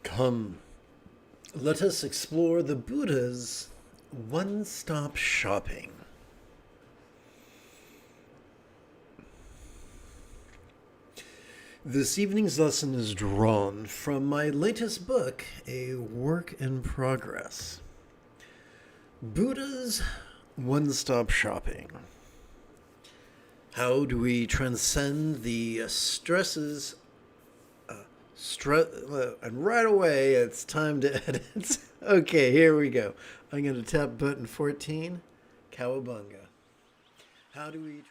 Come, let us explore the Buddha's one-stop shopping. This evening's lesson is drawn from my latest book, A Work in Progress. Buddha's one-stop shopping. How do we transcend the stresses? And right away, it's time to edit. Okay, here we go. I'm going to tap button 14, Cowabunga. How do we...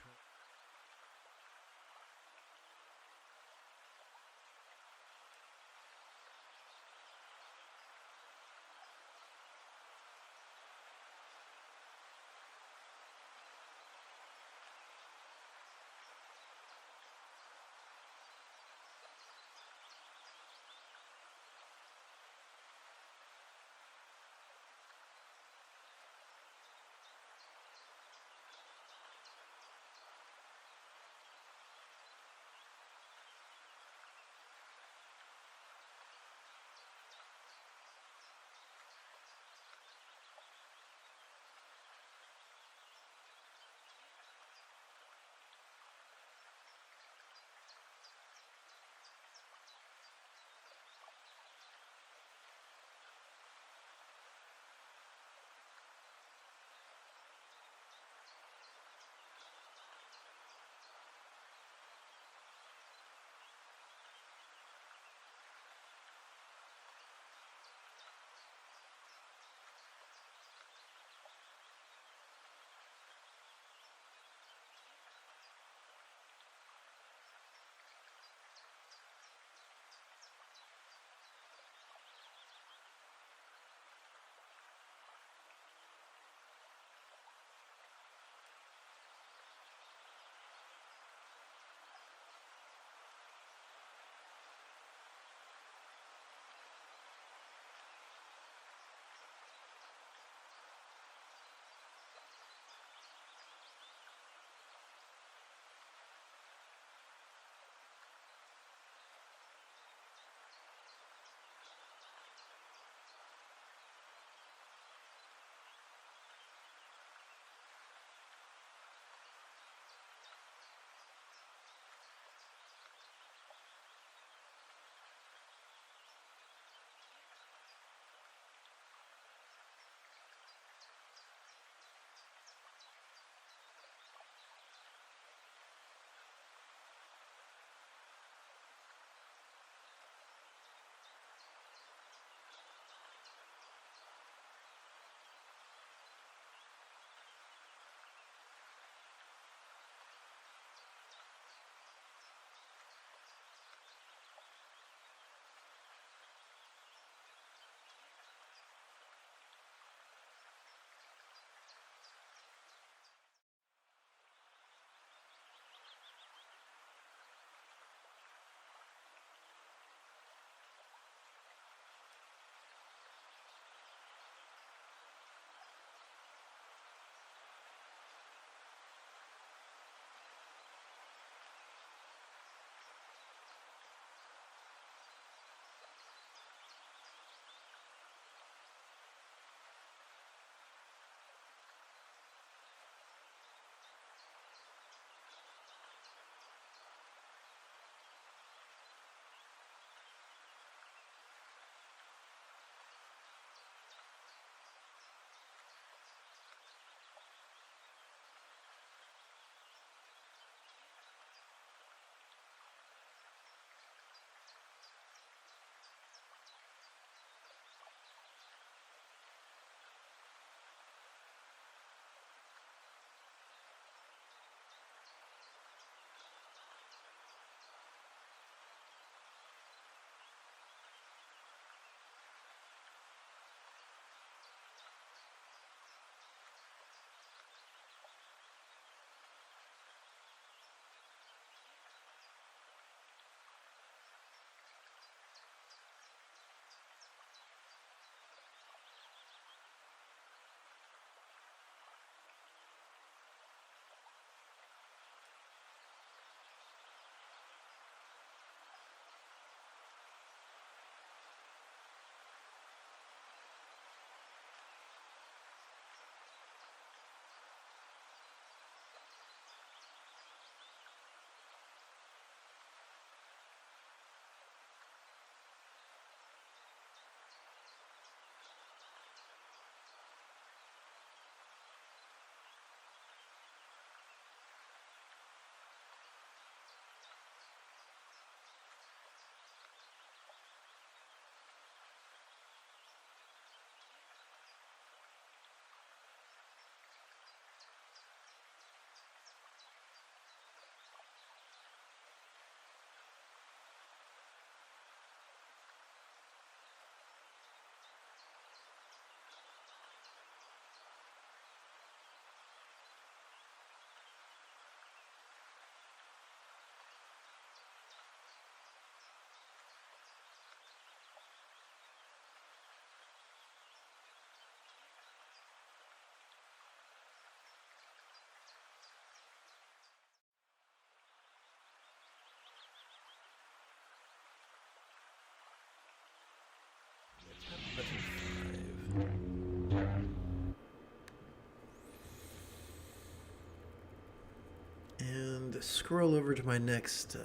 scroll over to my next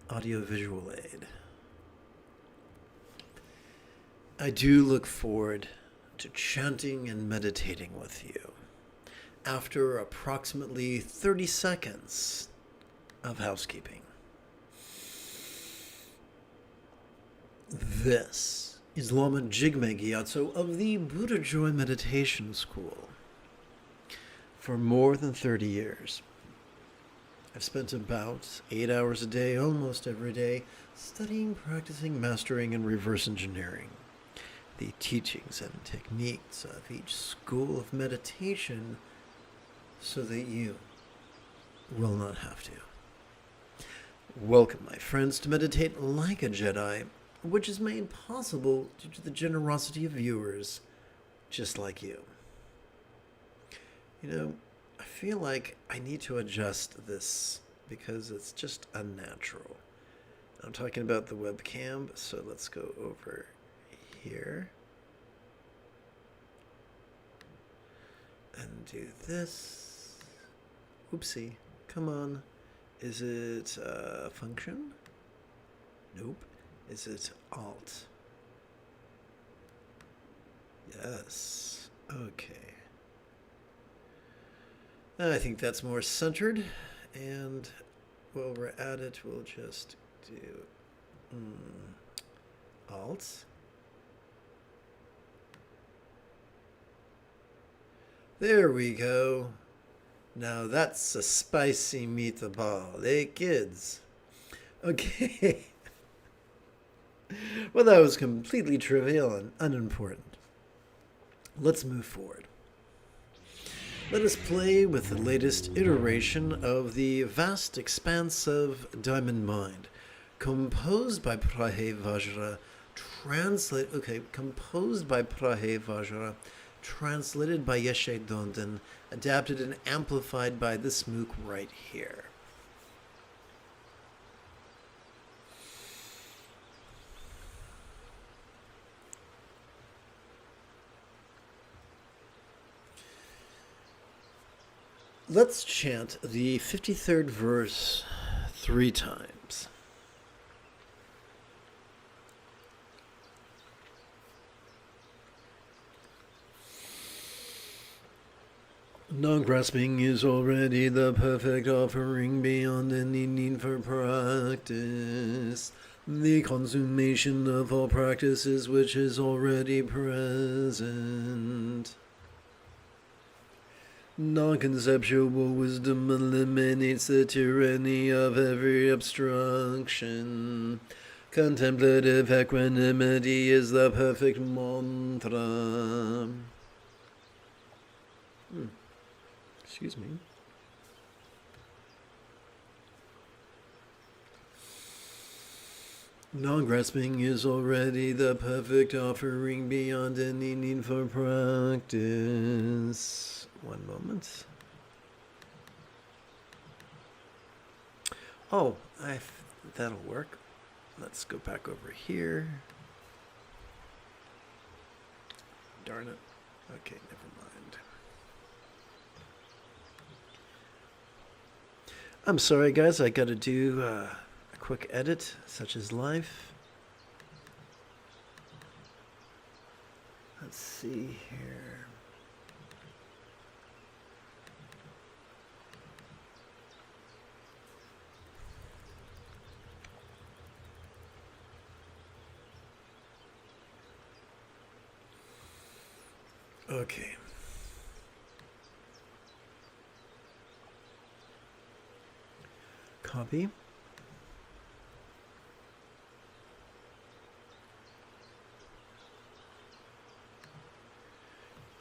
audio-visual aid. I do look forward to chanting and meditating with you after approximately 30 seconds of housekeeping. This is Lama Jigme Gyatso of the Buddha Joy Meditation School. For more than 30 years, I've spent about 8 hours a day, almost every day, studying, practicing, mastering, and reverse engineering the teachings and techniques of each school of meditation so that you will not have to. Welcome, my friends, to Meditate Like a Jedi, which is made possible due to the generosity of viewers just like you. You know, I feel like I need to adjust this because it's just unnatural. I'm talking about the webcam, so let's go over here and do this. Oopsie. Come on. Is it function? Nope. Is it alt? Yes. Okay. I think that's more centered, and while we're at it, we'll just do alt. There we go. Now that's a spicy meatball, eh, kids? Okay. Well, that was completely trivial and unimportant. Let's move forward. Let us play with the latest iteration of the vast expanse of Diamond Mind, composed by Prahe Vajra, composed by Prahe Vajra, translated by Yeshe Donden, adapted and amplified by this MOOC right here. Let's chant the 53rd verse 3 times. Non-grasping is already the perfect offering beyond any need for practice. The consummation of all practices which is already present. Non-conceptual wisdom eliminates the tyranny of every obstruction. Contemplative equanimity is the perfect mantra. Excuse me. Non-grasping is already the perfect offering beyond any need for practice. One moment. Oh, that'll work. Let's go back over here. Darn it. Okay, never mind. I'm sorry, guys. I got to do a quick edit, such as life. Let's see here. Okay. Copy.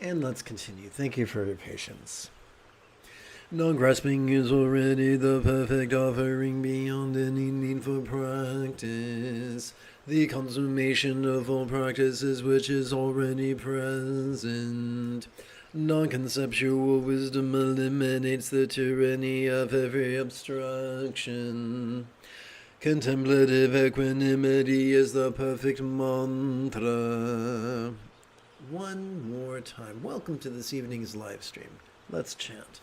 And let's continue. Thank you for your patience. Non-grasping is already the perfect offering beyond any need for practice. The consummation of all practices which is already present. Non-conceptual wisdom eliminates the tyranny of every obstruction. Contemplative equanimity is the perfect mantra. One more time. Welcome to this evening's live stream. Let's chant.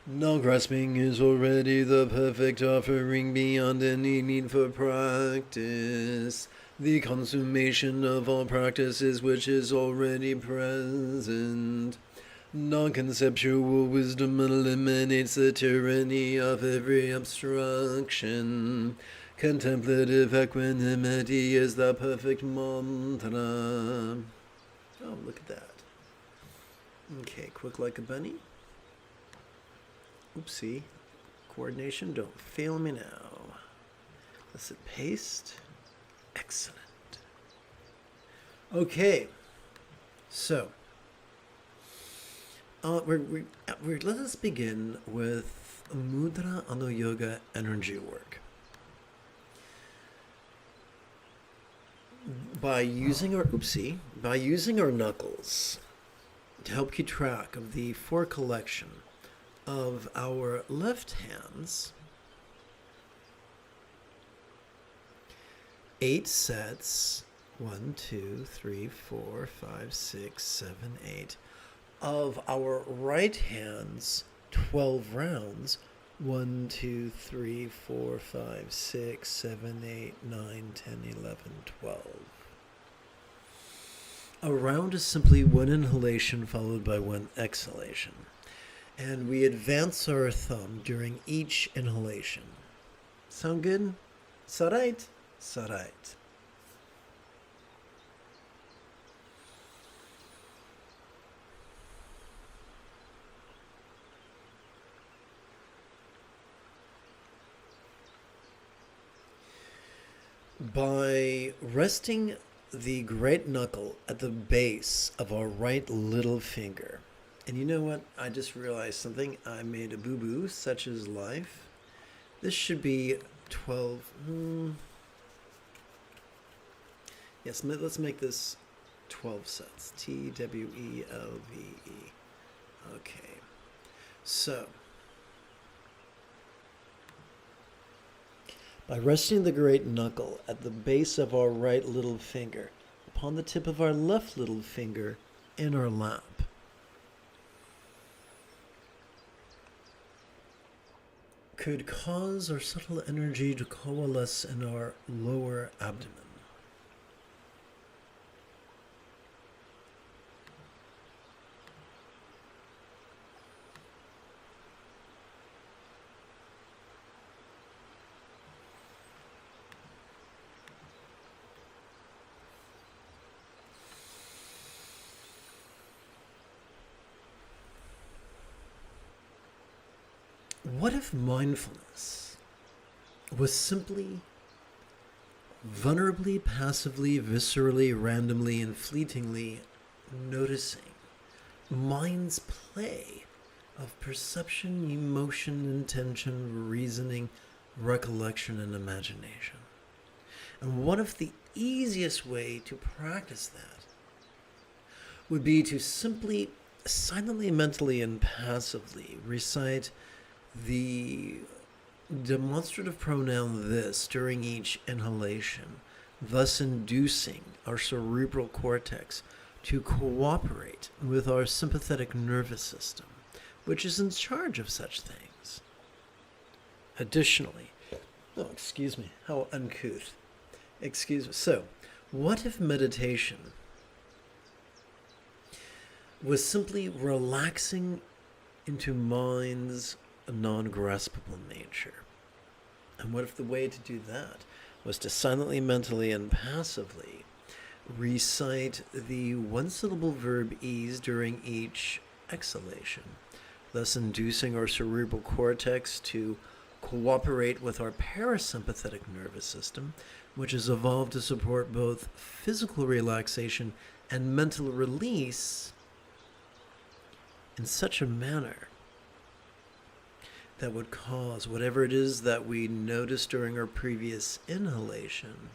Non-grasping is already the perfect offering beyond any need for practice. The consummation of all practices which is already present. Non-conceptual wisdom eliminates the tyranny of every obstruction. Contemplative equanimity is the perfect mantra. Oh, look at that. Okay, quick like a bunny. Oopsie. Coordination, don't fail me now. Let's hit paste. Excellent. Okay. So, let us begin with Mudra Anu Yoga energy work. By using our knuckles to help keep track of the four collection of our left hands, 8 sets, 1, 2, 3, 4, 5, 6, 7, 8, of our right hands, 12 rounds, 1, 2, 3, 4, 5, 6, 7, 8, 9, 10, 11, 12. A round is simply one inhalation followed by one exhalation. And we advance our thumb during each inhalation. Sound good? Sarait? Sarait. By resting the great knuckle at the base of our right little finger. And you know what? I just realized something. I made a boo-boo, such is life. This should be 12. Yes, let's make this 12 sets. Twelve. Okay. So, by resting the great knuckle at the base of our right little finger upon the tip of our left little finger in our lap, could cause our subtle energy to coalesce in our lower abdomen. What if mindfulness was simply vulnerably, passively, viscerally, randomly, and fleetingly noticing mind's play of perception, emotion, intention, reasoning, recollection, and imagination? And what if the easiest way to practice that would be to simply, silently, mentally, and passively recite the demonstrative pronoun this during each inhalation, thus inducing our cerebral cortex to cooperate with our sympathetic nervous system, which is in charge of such things. Additionally, excuse me, how uncouth. Excuse me. So, what if meditation was simply relaxing into mind's non-graspable nature? And what if the way to do that was to silently, mentally, and passively recite the one-syllable verb ease during each exhalation, thus inducing our cerebral cortex to cooperate with our parasympathetic nervous system, which is evolved to support both physical relaxation and mental release in such a manner that would cause whatever it is that we noticed during our previous inhalation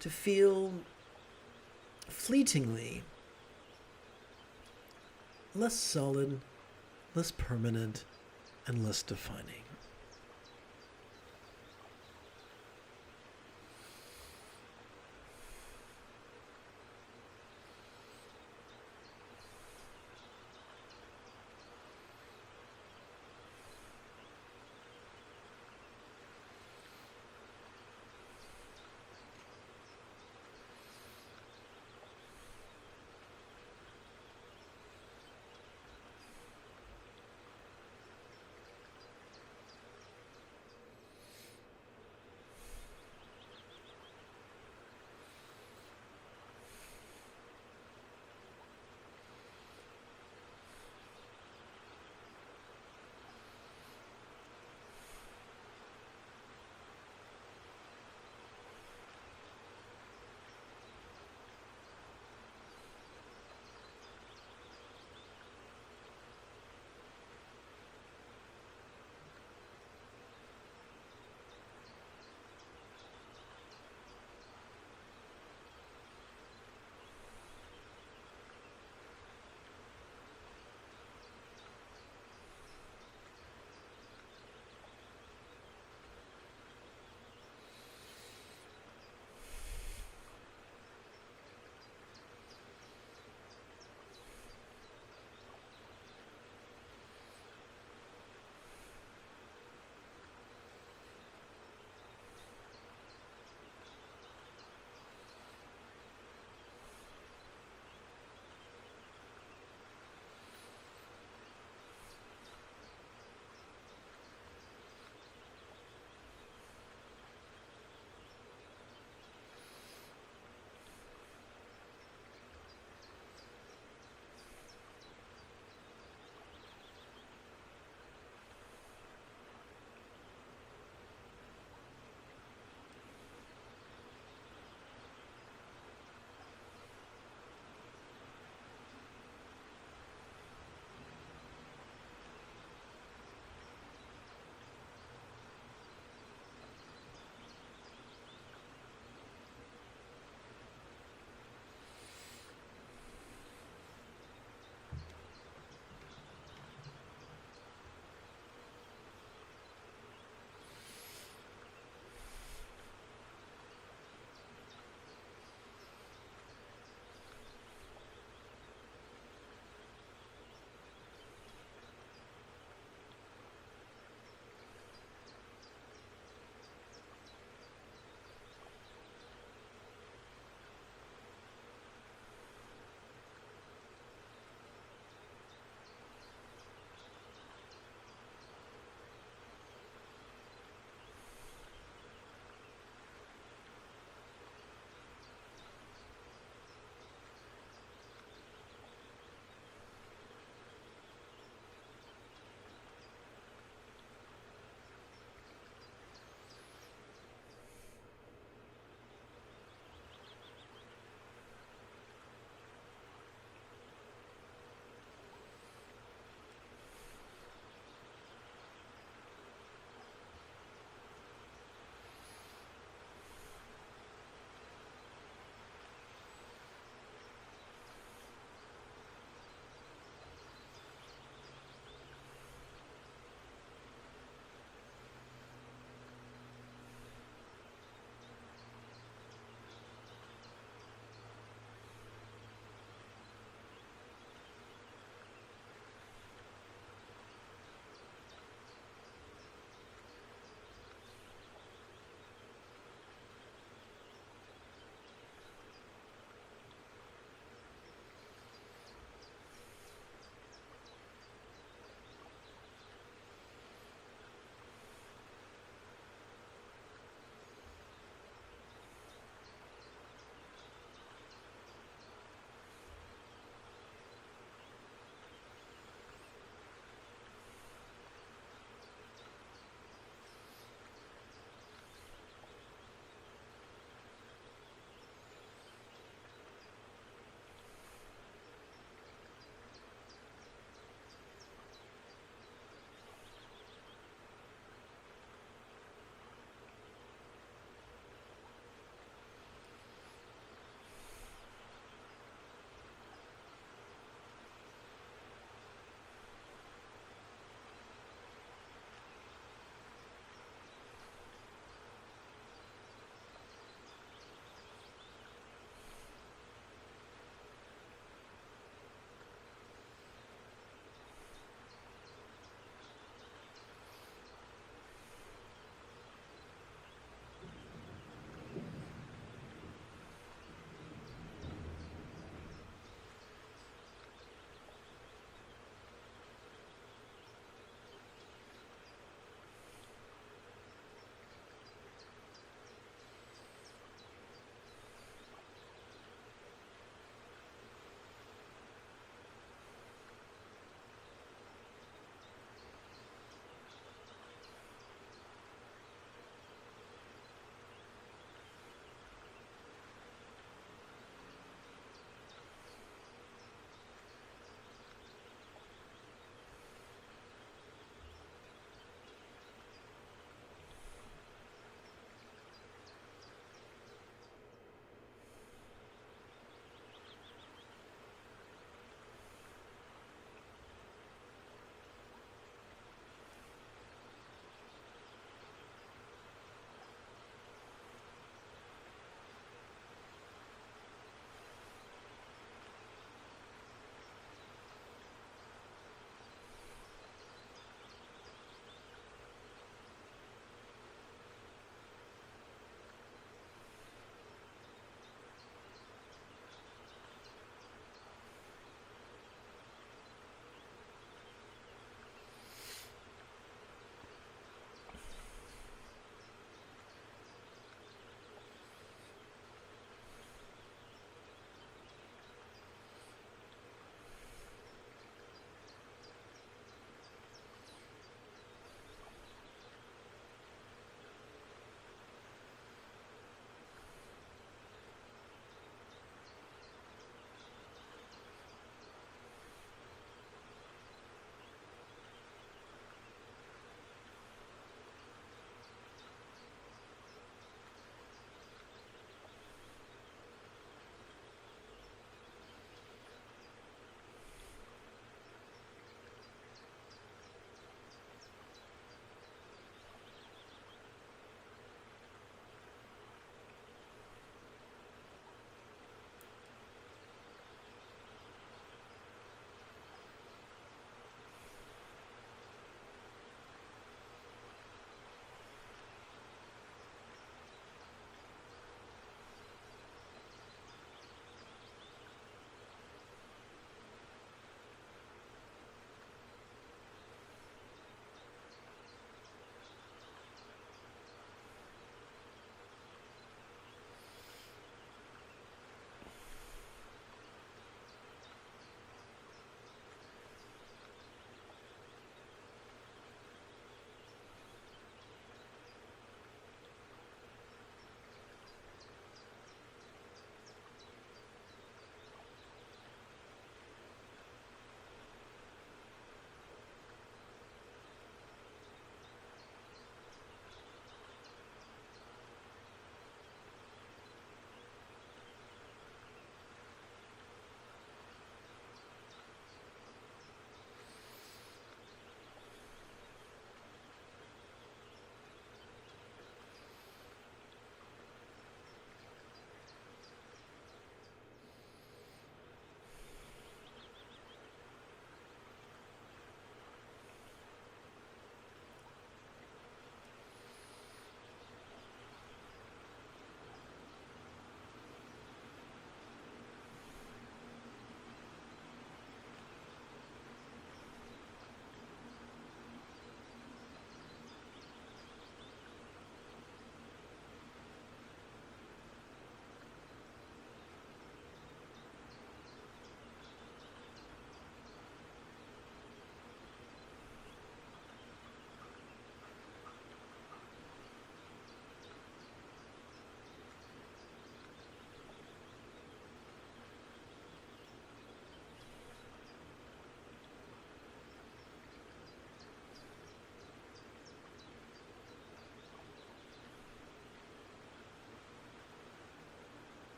to feel fleetingly less solid, less permanent, and less defining.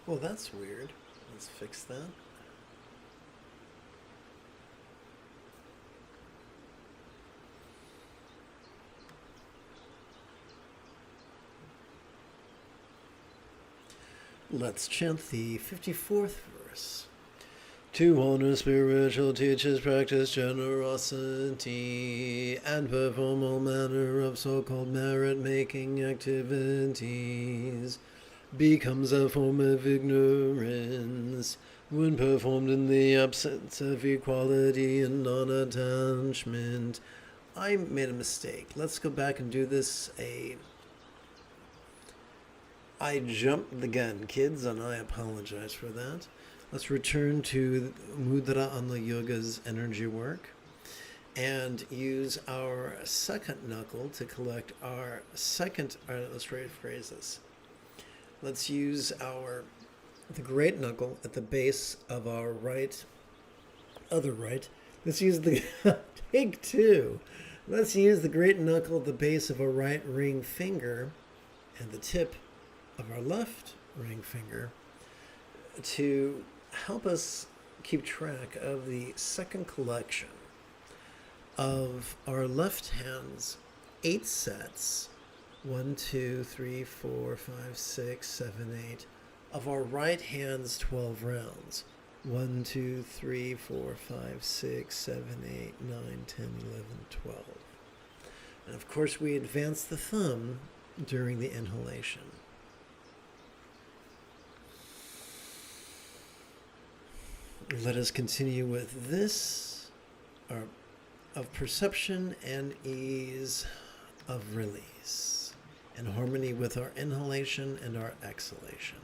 Well, that's weird. Let's fix that. Let's chant the 54th verse. To honor spiritual teachers, practice generosity, and perform all manner of so-called merit-making activities becomes a form of ignorance when performed in the absence of equality and non-attachment. I made a mistake. Let's go back and do this I jumped the gun, kids, and I apologize for that. Let's return to Mudra Anla Yoga's energy work and use our second knuckle to collect our second. Let's rephrase this. Let's use the great knuckle at the base of our other right. Let's use the take two. Let's use the great knuckle at the base of our right ring finger and the tip of our left ring finger to help us keep track of the second collection of our left hand's 8 sets, 1, 2, 3, 4, 5, 6, 7, 8, of our right hand's 12 rounds, 1, 2, 3, 4, 5, 6, 7, 8, 9, 10, 11, 12. And of course we advance the thumb during the inhalation. Let us continue with this of perception and ease of release in harmony with our inhalation and our exhalation.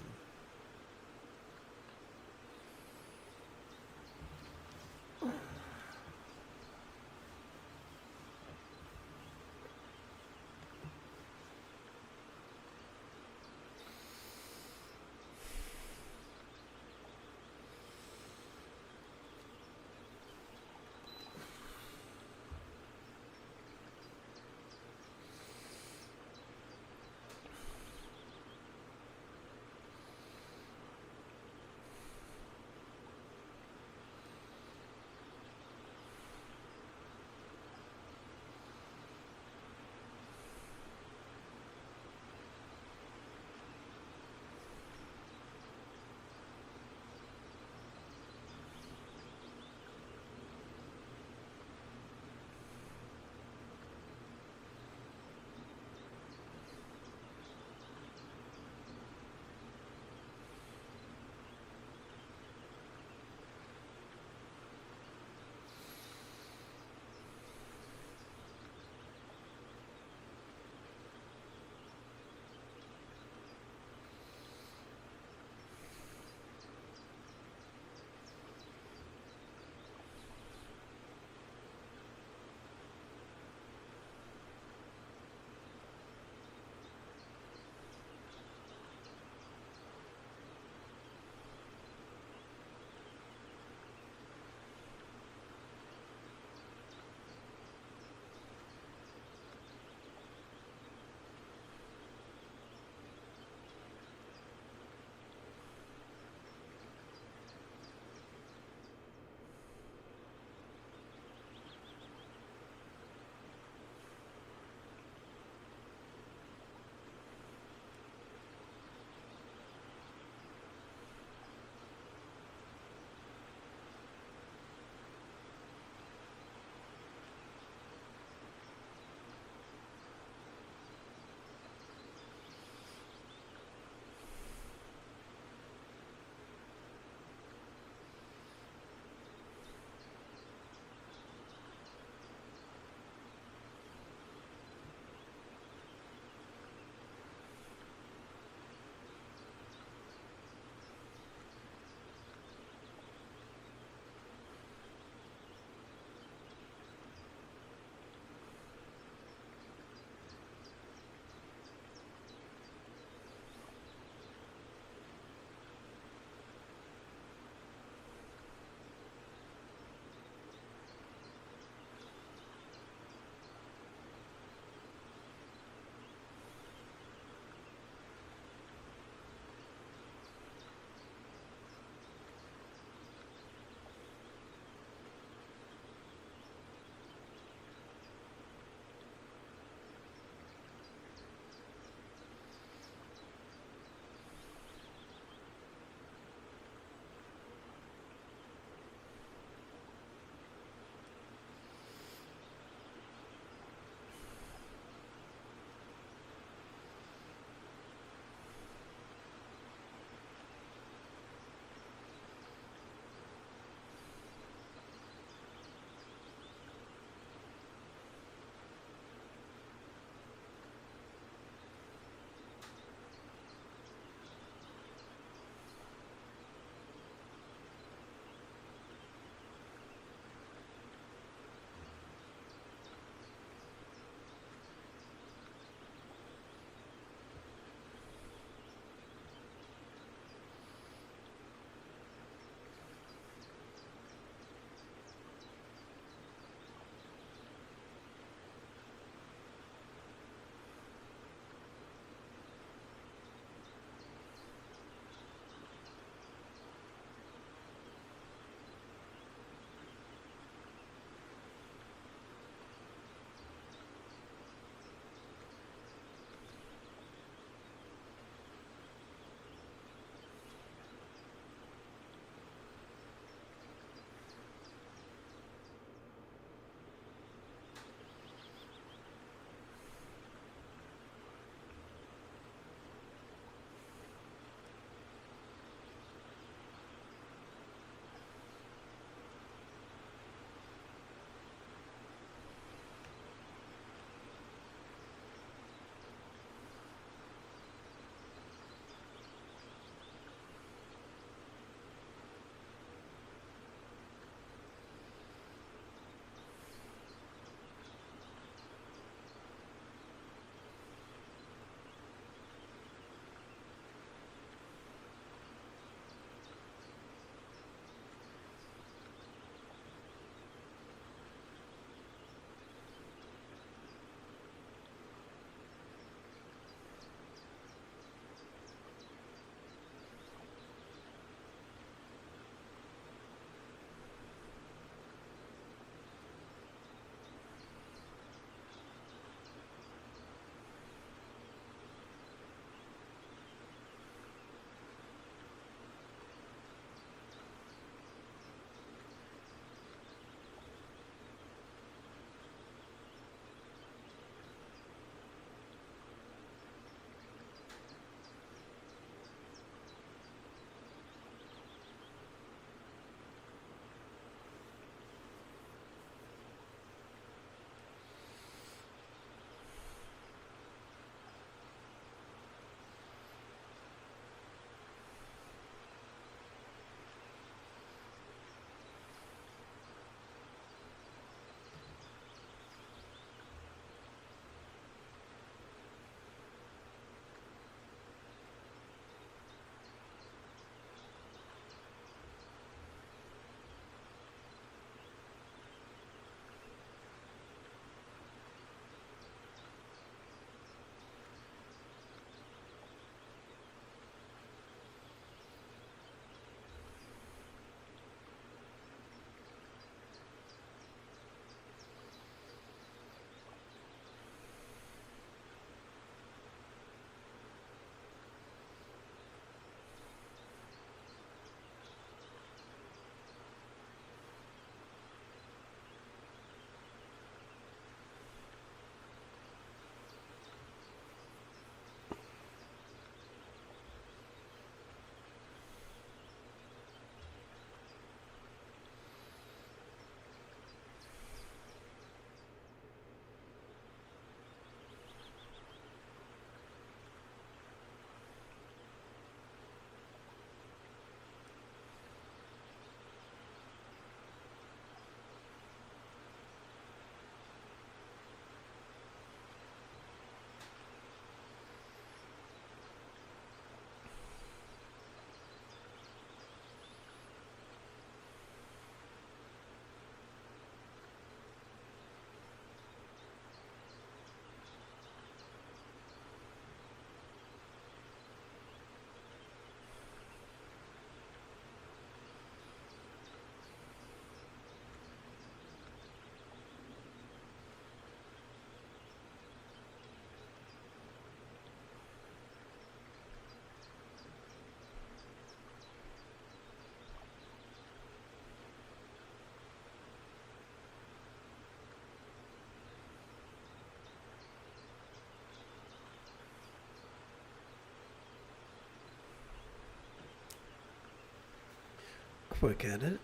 quick edit.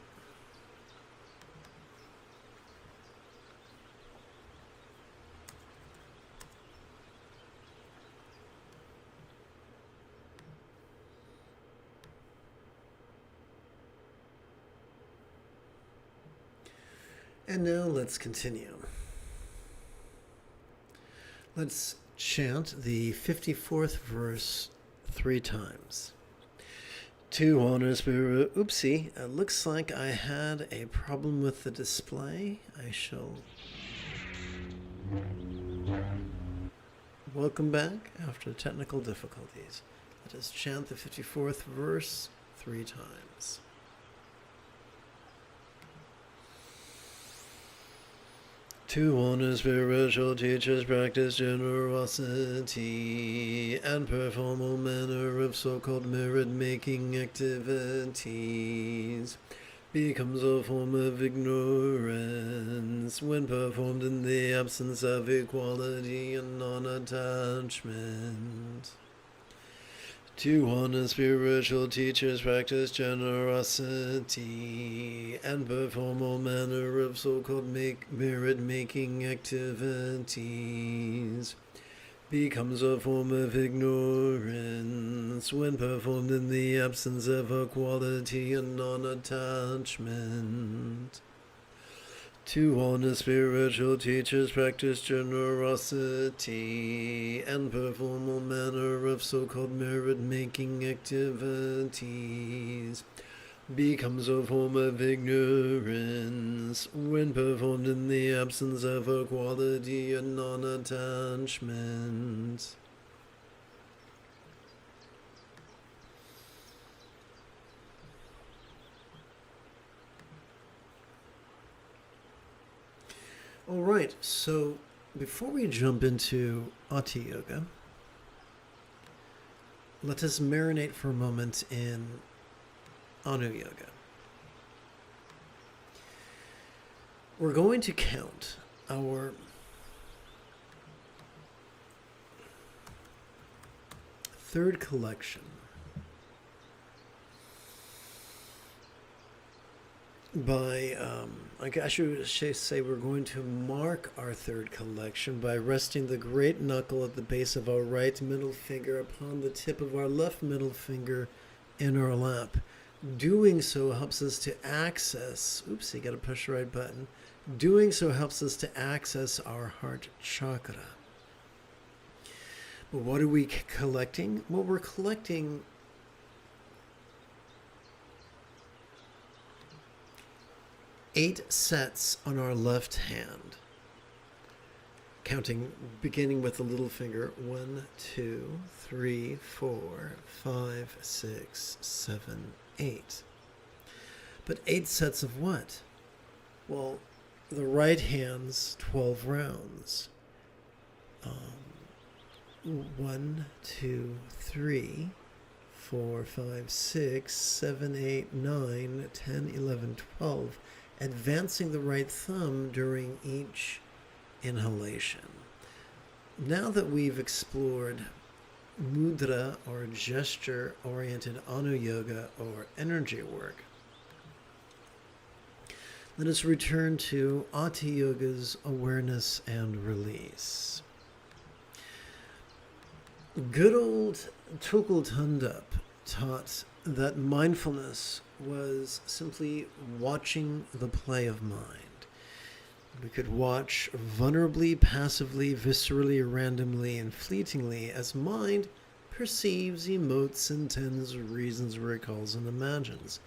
And now let's continue. Let's chant the 54th verse 3 times. To honor spirit. Oopsie, it looks like I had a problem with the display. I shall. Welcome back after technical difficulties. Let us chant the 54th verse 3 times. To honor spiritual teachers, practice generosity, and perform all manner of so-called merit-making activities, becomes a form of ignorance when performed in the absence of equality and non-attachment. To honor spiritual teachers, practice generosity, and perform all manner of so-called merit-making activities, becomes a form of ignorance when performed in the absence of equality and non-attachment. To honor spiritual teachers, practice generosity, and perform all manner of so-called merit-making activities, becomes a form of ignorance when performed in the absence of equality and non-attachment. All right, so before we jump into Ati Yoga, let us marinate for a moment in Anu Yoga. We're going to count our third collection by, I should say we're going to mark our third collection by resting the great knuckle at the base of our right middle finger upon the tip of our left middle finger in our lap. Doing so helps us to access, oops, you got to push the right button. Doing so helps us to access our heart chakra. But what are we collecting? Well, we're collecting 8 sets on our left hand, counting, beginning with the little finger. 1, 2, 3, 4, 5, 6, 7, 8. But 8 sets of what? Well, the right hand's 12 rounds. 1, 2, 3, 4, 5, 6, 7, 8, 9, 10, 11, 12. Advancing the right thumb during each inhalation. Now that we've explored mudra or gesture-oriented Anu Yoga or energy work, let us return to Ati Yoga's awareness and release. Good old Tukul Tundup taught that mindfulness was simply watching the play of mind. We could watch vulnerably, passively, viscerally, randomly, and fleetingly as mind perceives, emotes, intends, reasons, recalls, and imagines.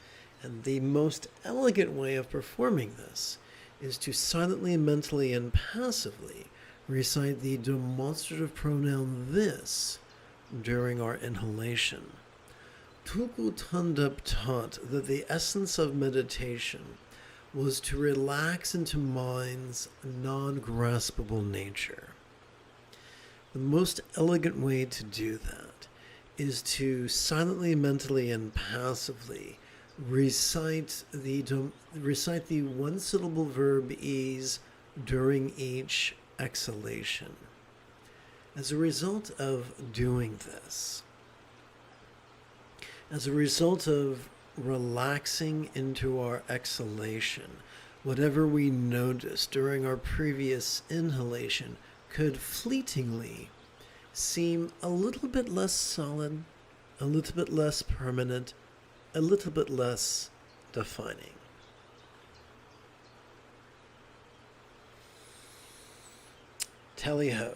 And the most elegant way of performing this is to silently, mentally, and passively recite the demonstrative pronoun this during our inhalation. Tukul Tundup taught that the essence of meditation was to relax into mind's non-graspable nature. The most elegant way to do that is to silently, mentally, and passively recite the one-syllable verb ease during each exhalation. As a result of doing this, as a result of relaxing into our exhalation, whatever we noticed during our previous inhalation could fleetingly seem a little bit less solid, a little bit less permanent, a little bit less defining. Tally-ho.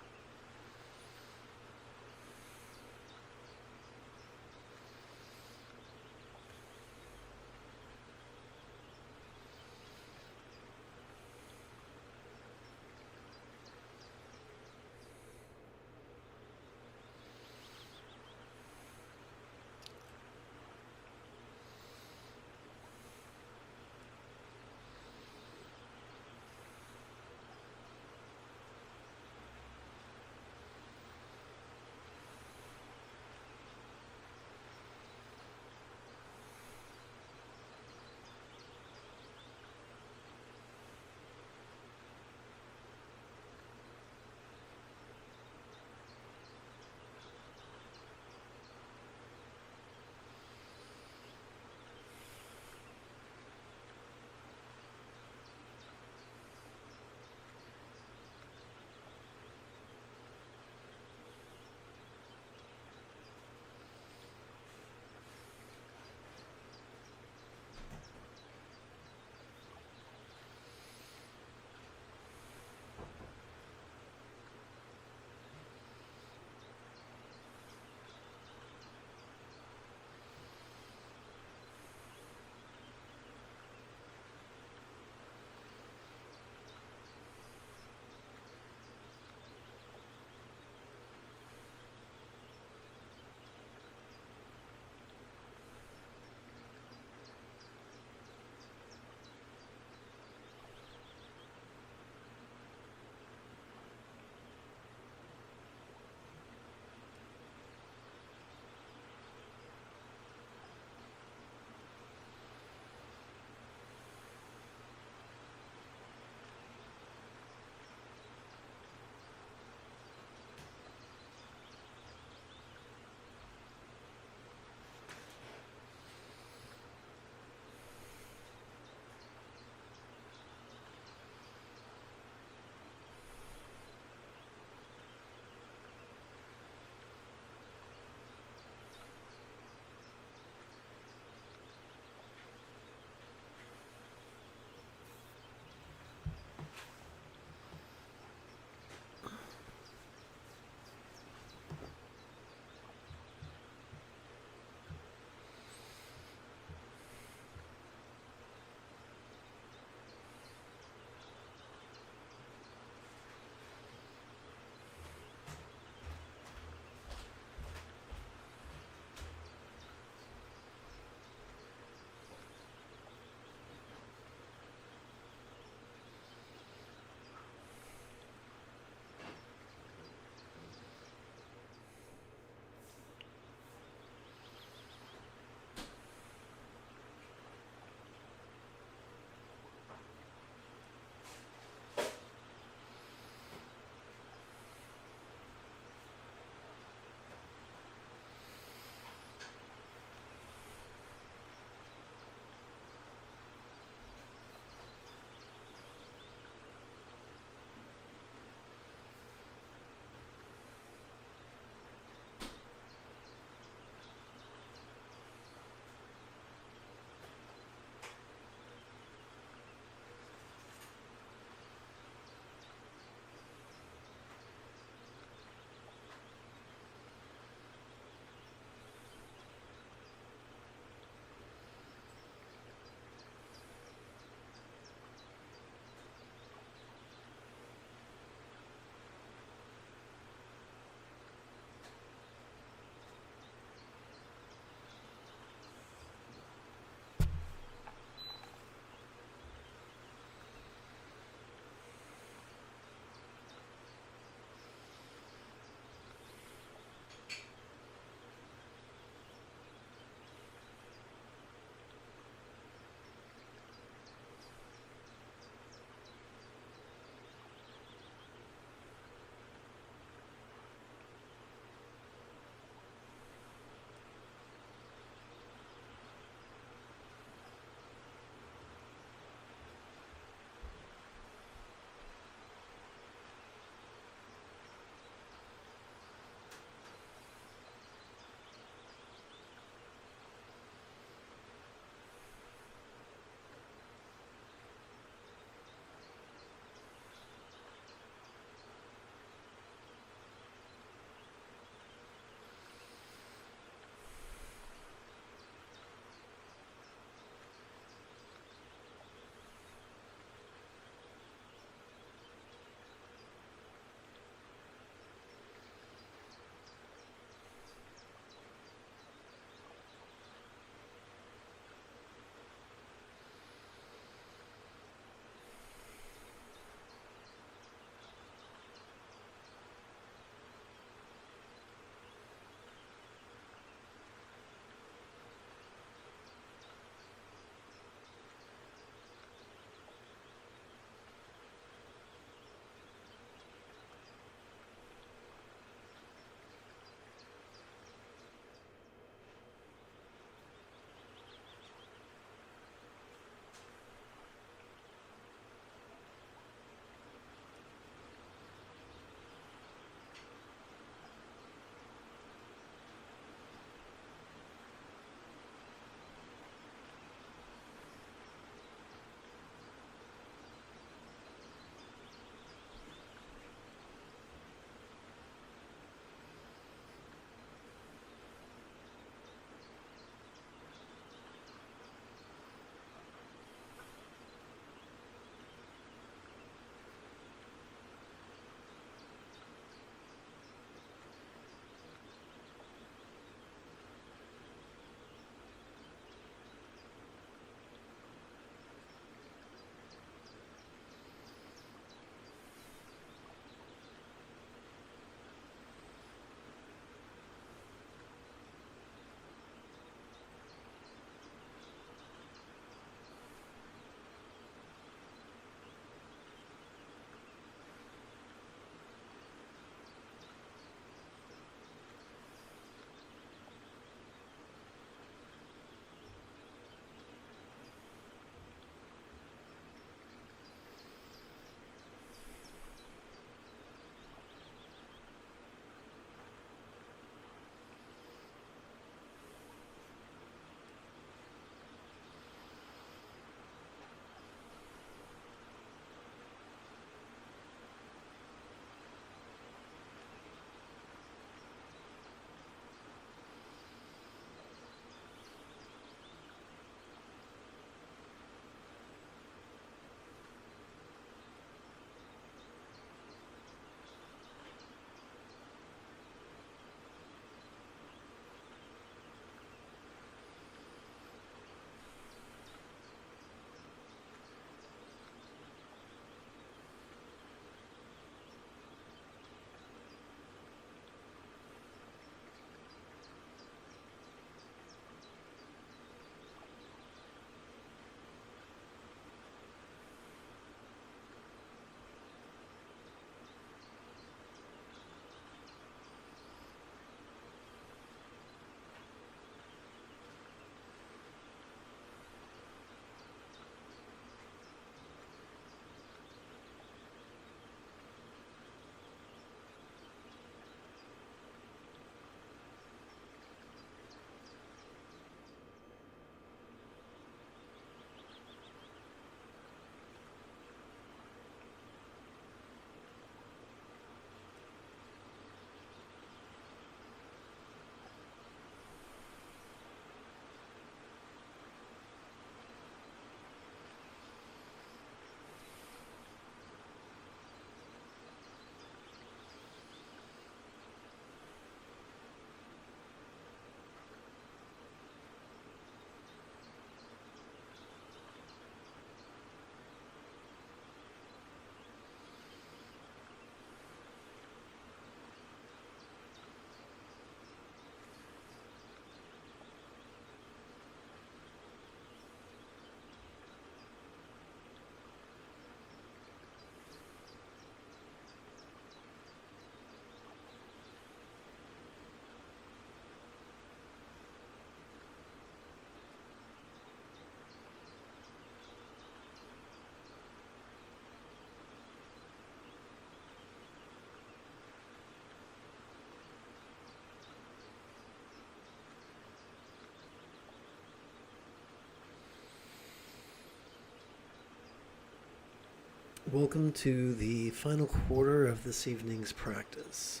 welcome to the final quarter of this evening's practice.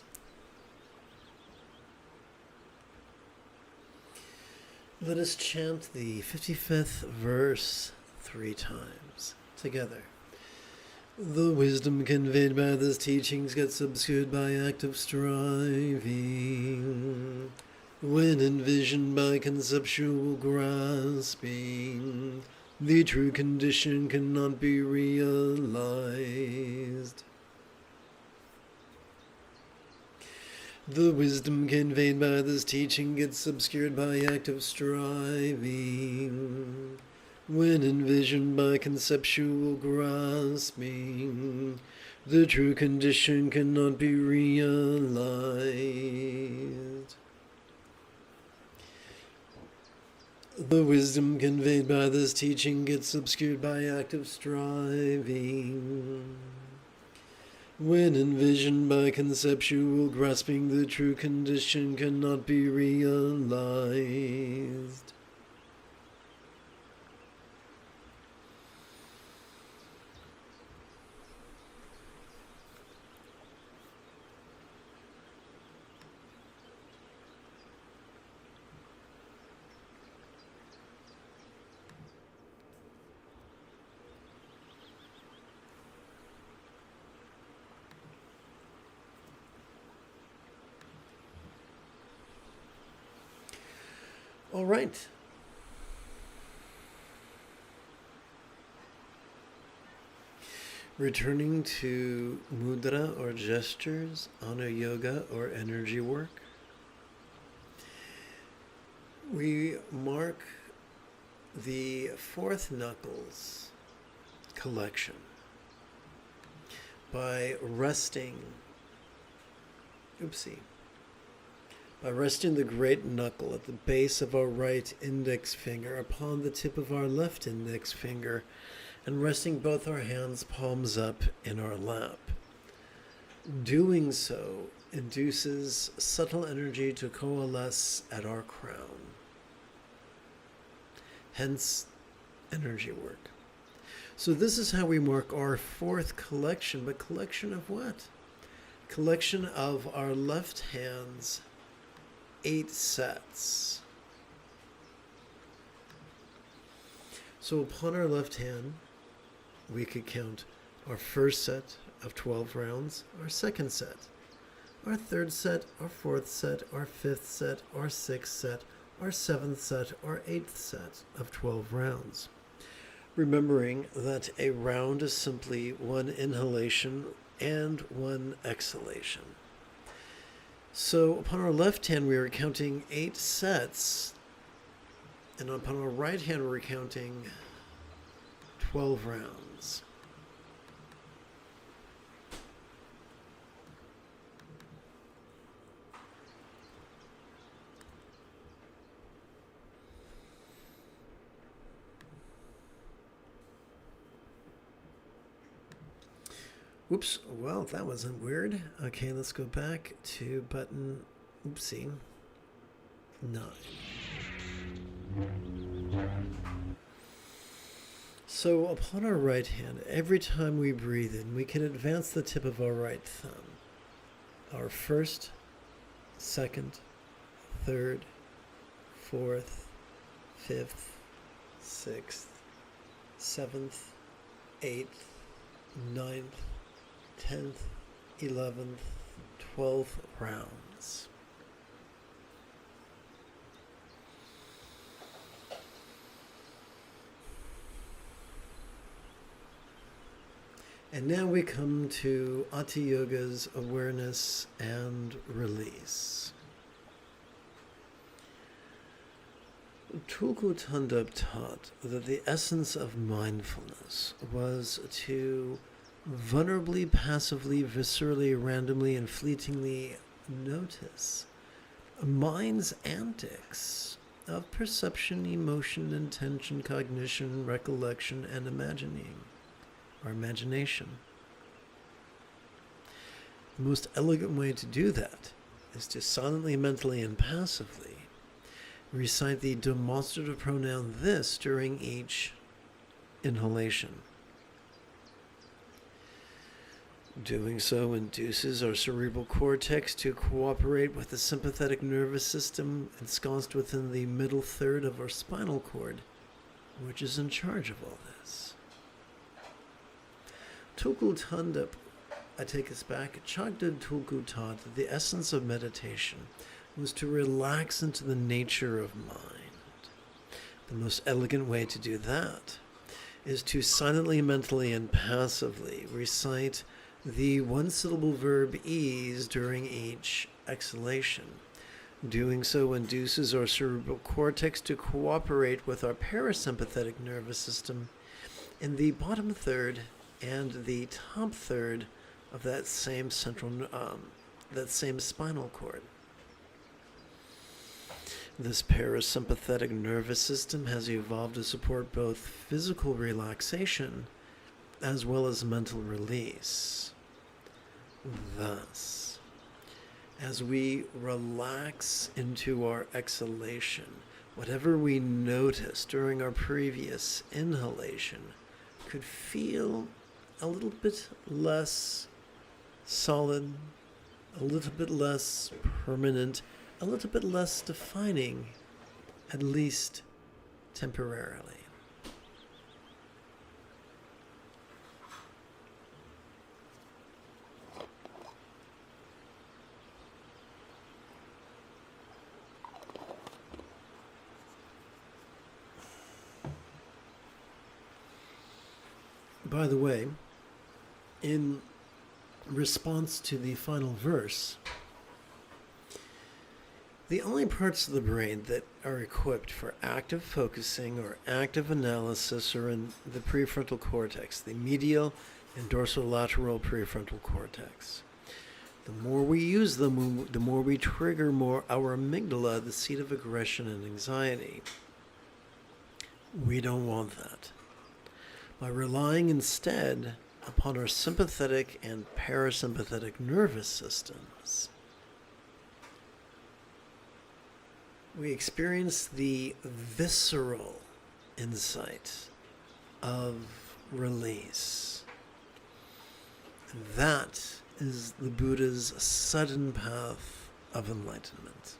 Let us chant the 55th verse 3 times together. The wisdom conveyed by this teachings gets obscured by active striving, when envisioned by conceptual grasping. The true condition cannot be realized. The wisdom conveyed by this teaching gets obscured by active striving, when envisioned by conceptual grasping. The true condition cannot be realized. The wisdom conveyed by this teaching gets obscured by active striving, when envisioned by conceptual grasping. The true condition cannot be realized. All right. Returning to mudra or gestures, Ana yoga or energy work, we mark the 4th knuckles collection by resting by resting the great knuckle at the base of our right index finger upon the tip of our left index finger, and resting both our hands palms up in our lap. Doing so induces subtle energy to coalesce at our crown. Hence, energy work. So this is how we mark our 4th collection, but collection of what? Collection of our left hand's 8 sets. So upon our left hand, we could count our first set of 12 rounds, our second set, our third set, our fourth set, our fifth set, our sixth set, our seventh set, our 8th set of 12 rounds. Remembering that a round is simply one inhalation and one exhalation. So upon our left hand, we are counting 8 sets, and upon our right hand, we're counting 12 rounds. Oops, well, that wasn't weird. Okay, let's go back to button, 9. So upon our right hand, every time we breathe in, we can advance the tip of our right thumb. Our first, second, third, fourth, fifth, sixth, seventh, 8th, 9th, 10th, 11th, 12th rounds. And now we come to Ati Yoga's awareness and release. Tulku Thondup taught that the essence of mindfulness was to vulnerably, passively, viscerally, randomly, and fleetingly notice mind's antics of perception, emotion, intention, cognition, recollection, and imagining, or imagination. The most elegant way to do that is to silently, mentally, and passively recite the demonstrative pronoun this during each inhalation. Doing so induces our cerebral cortex to cooperate with the sympathetic nervous system ensconced within the middle third of our spinal cord, which is in charge of all this. Tulku Tandap, I take us back. Chagdud Tulku taught that the essence of meditation was to relax into the nature of mind. The most elegant way to do that is to silently, mentally, and passively recite the one-syllable verb ease during each exhalation. Doing so induces our cerebral cortex to cooperate with our parasympathetic nervous system in the bottom third and the top third of that same spinal cord. This parasympathetic nervous system has evolved to support both physical relaxation as well as mental release. Thus, as we relax into our exhalation, whatever we noticed during our previous inhalation could feel a little bit less solid, a little bit less permanent, a little bit less defining, at least temporarily. By the way, in response to the final verse, the only parts of the brain that are equipped for active focusing or active analysis are in the prefrontal cortex, the medial and dorsolateral prefrontal cortex. The more we use them, the more we trigger our amygdala, the seat of aggression and anxiety. We don't want that. By relying instead upon our sympathetic and parasympathetic nervous systems, we experience the visceral insight of release. That is the Buddha's sudden path of enlightenment.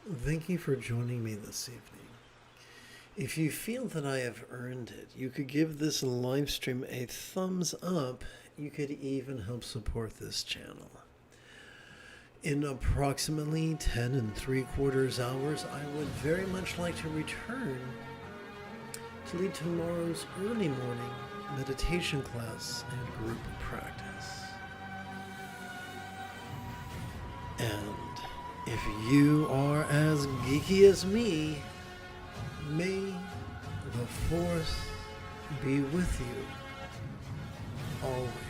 Thank you for joining me this evening. If you feel that I have earned it, you could give this live stream a thumbs up. You could even help support this channel. In approximately 10 3/4 hours, I would very much like to return to lead tomorrow's early morning meditation class and group practice. And if you are as geeky as me, may the Force be with you always.